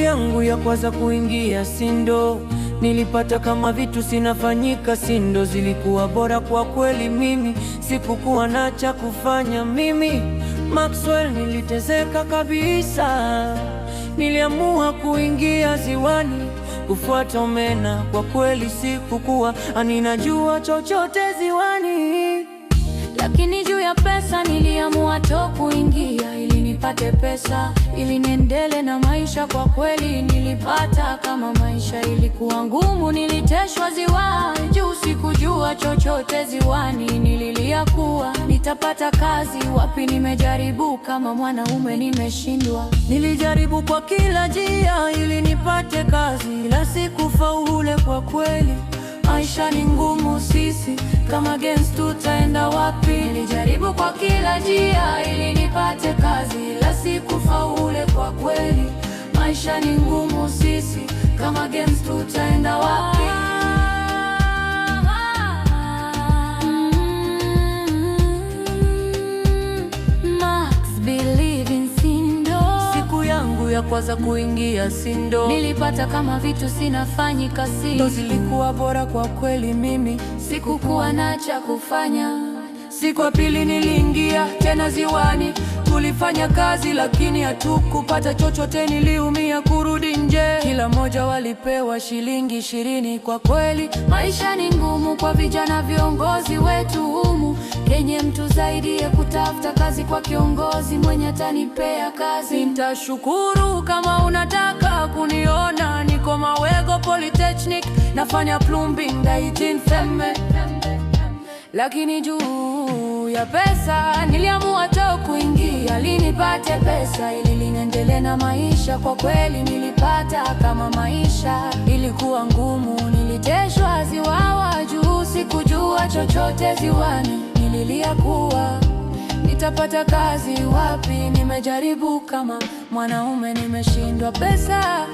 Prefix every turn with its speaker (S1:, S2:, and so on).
S1: yangu ya kwanza kuingia Sindo, nilipata kama vitu sinafanyika Sindo. Zilikuwa bora kwa kweli, mimi sikukuwa na cha kufanya. Mimi Maxwell niliteseka kabisa, niliamua kuingia ziwani kufuata omena. Kwa kweli sikukuwa ninajua chochote ziwani,
S2: lakini juu ya pesa niliamua to kuingia ili nipate pesa, ili niendele na maisha. Kwa kweli nilipata kama maisha ilikuwa ngumu, niliteshwa ziwani juu sikujua chochote ziwani. Nililia kuwa nitapata kazi wapi, nimejaribu kama mwanaume nimeshindwa.
S1: Nilijaribu kwa kila njia ili nipate kazi, ila sikufaulu. Kwa kweli maisha ni ngumu, sisi kama gens tutaenda wapi?
S2: Nilijaribu kwa kila njia ili nipate kazi, ila sikufaulu. Kwa kweli maisha ni ngumu, sisi kama gens tutaenda wapi?
S1: Ya kwanza kuingia Sindo,
S2: nilipata kama vitu sinafanyika
S1: Sindo. Zilikuwa bora kwa kweli, mimi
S2: sikukuwa na cha kufanya.
S1: Siku ya pili niliingia tena ziwani, tulifanya kazi lakini hatukupata chochote. Niliumia kurudi nje, kila moja walipewa shilingi 20. Kwa kweli
S2: maisha ni ngumu kwa vijana, viongozi wetu humu Kenya. Mtu zaidi ya kutafuta kazi kwa kiongozi mwenye atanipea kazi.
S1: Nitashukuru kama unataka kuniona, niko Mawego Polytechnic nafanya plumbing Daitin Femme. Lakini juu ya pesa niliamua to kuingia ili nipate pesa, ili niendelee na maisha. Kwa kweli nilipata kama maisha ilikuwa ngumu, niliteshwa ziwawa juu sikujua chochote ziwani. Nililia kuwa nitapata kazi wapi, nimejaribu kama mwanaume nimeshindwa. Pesa